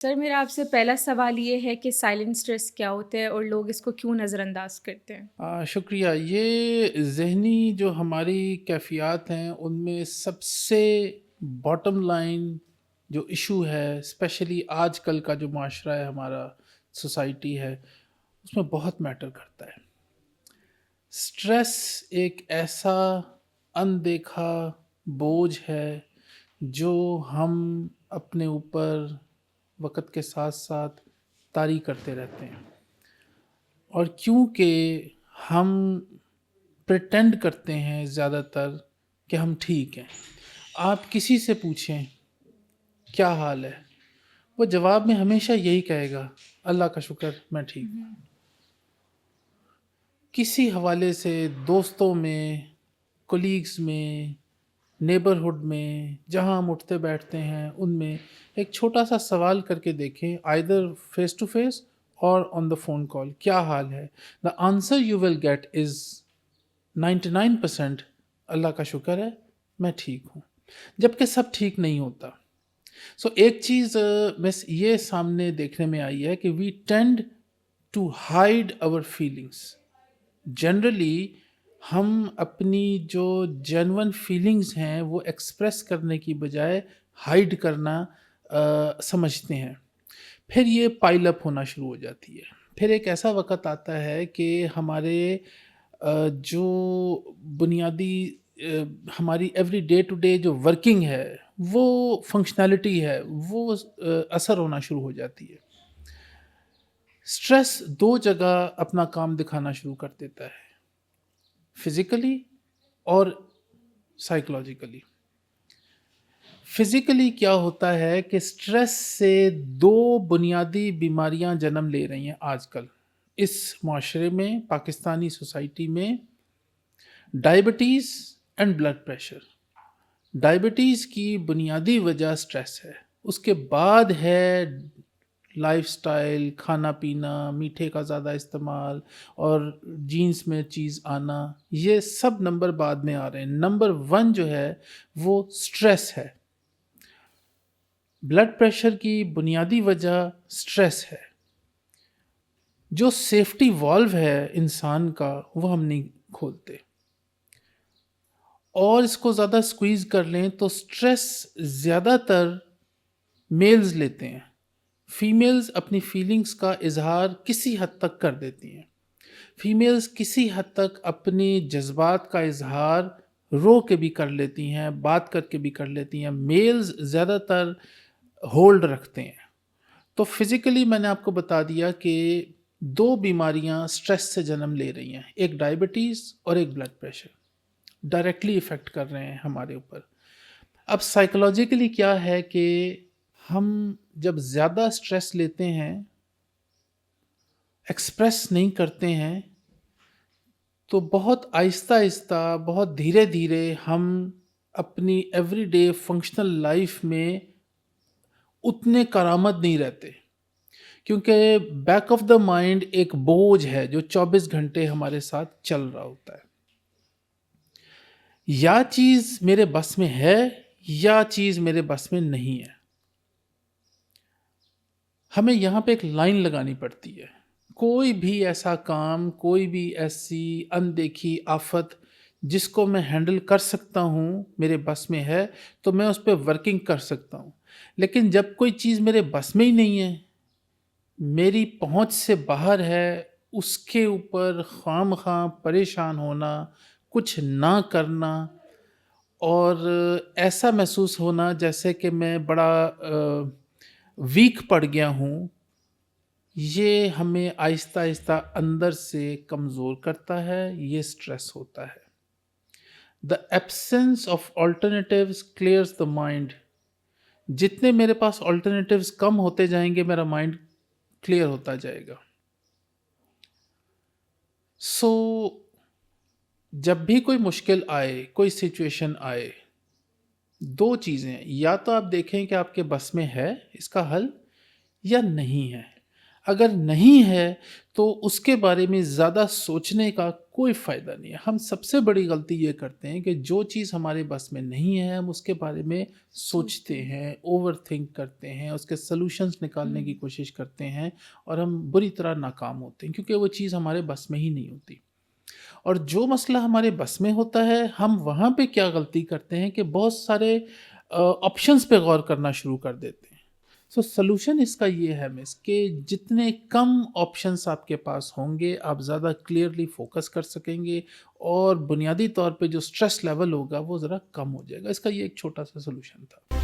سر میرا آپ سے پہلا سوال یہ ہے کہ سائلنٹ اسٹریس کیا ہوتا ہے اور لوگ اس کو کیوں نظر انداز کرتے ہیں؟ شکریہ۔ یہ ذہنی جو ہماری کیفیات ہیں ان میں سب سے باٹم لائن جو ایشو ہے، اسپیشلی آج کل کا جو معاشرہ ہے، ہمارا سوسائٹی ہے، اس میں بہت میٹر کرتا ہے۔ اسٹریس ایک ایسا اندیکھا بوجھ ہے جو ہم اپنے اوپر وقت کے ساتھ ساتھ طاری کرتے رہتے ہیں، اور کیونکہ ہم پریٹینڈ کرتے ہیں زیادہ تر کہ ہم ٹھیک ہیں۔ آپ کسی سے پوچھیں کیا حال ہے، وہ جواب میں ہمیشہ یہی کہے گا، اللہ کا شکر میں ٹھیک ہوں۔ کسی حوالے سے دوستوں میں، کولیگز میں، نیبرہڈ میں، جہاں ہم اٹھتے بیٹھتے ہیں، ان میں ایک چھوٹا سا سوال کر کے دیکھیں، آئیدر فیس ٹو فیس اور آن دا فون کال، کیا حال ہے؟ The answer you will get is 99% اللہ کا شکر ہے میں ٹھیک ہوں، جبکہ سب ٹھیک نہیں ہوتا۔ ایک چیز بس یہ سامنے دیکھنے میں آئی ہے کہ we tend to hide our feelings. Generally ہم اپنی جو جینون فیلنگز ہیں وہ ایکسپریس کرنے کی بجائے ہائڈ کرنا سمجھتے ہیں۔ پھر یہ پائل اپ ہونا شروع ہو جاتی ہے۔ پھر ایک ایسا وقت آتا ہے کہ ہمارے جو بنیادی ہماری ایوری ڈے ٹو ڈے جو ورکنگ ہے، وہ فنکشنالٹی ہے، وہ اثر ہونا شروع ہو جاتی ہے۔ اسٹریس دو جگہ اپنا کام دکھانا شروع کر دیتا ہے، فزیکلی اور سائیکولوجیکلی۔ فزیکلی کیا ہوتا ہے کہ اسٹریس سے دو بنیادی بیماریاں جنم لے رہی ہیں آج کل اس معاشرے میں، پاکستانی سوسائٹی میں، diabetes and blood pressure. Diabetes کی بنیادی وجہ اسٹریس ہے، اس کے بعد ہے لائف سٹائل، کھانا پینا، میٹھے کا زیادہ استعمال اور جینس میں چیز آنا، یہ سب نمبر بعد میں آ رہے ہیں۔ نمبر 1 جو ہے وہ سٹریس ہے۔ بلڈ پریشر کی بنیادی وجہ سٹریس ہے۔ جو سیفٹی والو ہے انسان کا وہ ہم نہیں کھولتے، اور اس کو زیادہ سکویز کر لیں تو سٹریس زیادہ تر میلز لیتے ہیں۔ فیمیلز اپنی فیلنگز کا اظہار کسی حد تک کر دیتی ہیں۔ فیمیلز کسی حد تک اپنی جذبات کا اظہار رو کے بھی کر لیتی ہیں، بات کر کے بھی کر لیتی ہیں۔ میلز زیادہ تر ہولڈ رکھتے ہیں۔ تو فزیکلی میں نے آپ کو بتا دیا کہ دو بیماریاں سٹریس سے جنم لے رہی ہیں، ایک ڈائبٹیز اور ایک بلڈ پریشر، ڈائریکٹلی افیکٹ کر رہے ہیں ہمارے اوپر۔ اب سائیکولوجیکلی کیا ہے کہ ہم جب زیادہ سٹریس لیتے ہیں، ایکسپریس نہیں کرتے ہیں، تو بہت آہستہ آہستہ، بہت دھیرے دھیرے ہم اپنی ایوری ڈے فنکشنل لائف میں اتنے کارآمد نہیں رہتے، کیونکہ بیک آف دا مائنڈ ایک بوجھ ہے جو 24 گھنٹے ہمارے ساتھ چل رہا ہوتا ہے۔ یا چیز میرے بس میں ہے یا چیز میرے بس میں نہیں ہے۔ ہمیں یہاں پہ ایک لائن لگانی پڑتی ہے۔ کوئی بھی ایسا کام، کوئی بھی ایسی اندیکھی آفت جس کو میں ہینڈل کر سکتا ہوں، میرے بس میں ہے، تو میں اس پہ ورکنگ کر سکتا ہوں۔ لیکن جب کوئی چیز میرے بس میں ہی نہیں ہے، میری پہنچ سے باہر ہے، اس کے اوپر خواہ مخواہ پریشان ہونا، کچھ نہ کرنا، اور ایسا محسوس ہونا جیسے کہ میں بڑا ویک پڑ گیا ہوں، یہ ہمیں آہستہ آہستہ اندر سے کمزور کرتا ہے۔ یہ سٹریس ہوتا ہے۔ The absence of alternatives clears the mind۔ جتنے میرے پاس alternatives کم ہوتے جائیں گے، میرا مائنڈ کلیئر ہوتا جائے گا۔ جب بھی کوئی مشکل آئے، کوئی سچویشن آئے، دو چیزیں، یا تو آپ دیکھیں کہ آپ کے بس میں ہے اس کا حل یا نہیں ہے۔ اگر نہیں ہے تو اس کے بارے میں زیادہ سوچنے کا کوئی فائدہ نہیں ہے۔ ہم سب سے بڑی غلطی یہ کرتے ہیں کہ جو چیز ہمارے بس میں نہیں ہے ہم اس کے بارے میں سوچتے سوچتے ہیں۔ ہیں، اوور تھنک کرتے ہیں، اس کے سلوشنز نکالنے کی ہوں، کوشش کرتے ہیں اور ہم بری طرح ناکام ہوتے ہیں کیونکہ وہ چیز ہمارے بس میں ہی نہیں ہوتی۔ اور جو مسئلہ ہمارے بس میں ہوتا ہے ہم وہاں پہ کیا غلطی کرتے ہیں کہ بہت سارے آپشنز پہ غور کرنا شروع کر دیتے ہیں۔ سو سلوشن اس کا یہ ہے مس کہ جتنے کم آپشنس آپ کے پاس ہوں گے آپ زیادہ کلیئرلی فوکس کر سکیں گے اور بنیادی طور پہ جو اسٹریس لیول ہوگا وہ ذرا کم ہو جائے گا۔ اس کا یہ ایک چھوٹا سا سلوشن تھا۔